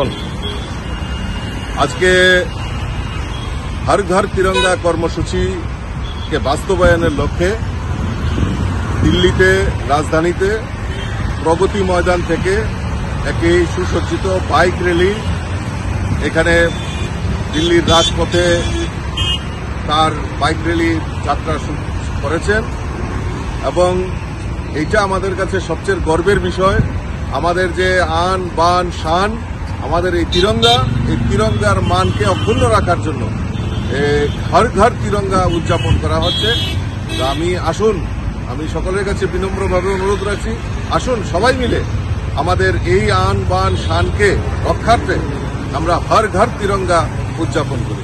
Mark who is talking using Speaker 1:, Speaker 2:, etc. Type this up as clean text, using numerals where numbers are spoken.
Speaker 1: সকল, আজকে হর ঘর তিরঙ্গা কর্মসূচিকে বাস্তবায়নের লক্ষ্যে দিল্লিতে, রাজধানীতে প্রগতি ময়দান থেকে একটি সুসজ্জিত বাইক র্যালি এখানে দিল্লির রাজপথে তার বাইক র্যালি যাত্রা করেছেন এবং এইটা আমাদের কাছে সবচেয়ে গর্বের বিষয়। আমাদের যে আন বান শান, আমাদের এই তিরঙ্গার মানকে অক্ষুণ্ণ রাখার জন্য হর ঘর তিরঙ্গা উদযাপন করা হচ্ছে। আমি সকলের কাছে বিনম্রভাবে অনুরোধ রাখছি, আসুন সবাই মিলে আমাদের এই আন বান শানকে রক্ষার্থে আমরা হর ঘর তিরঙ্গা উদযাপন করি।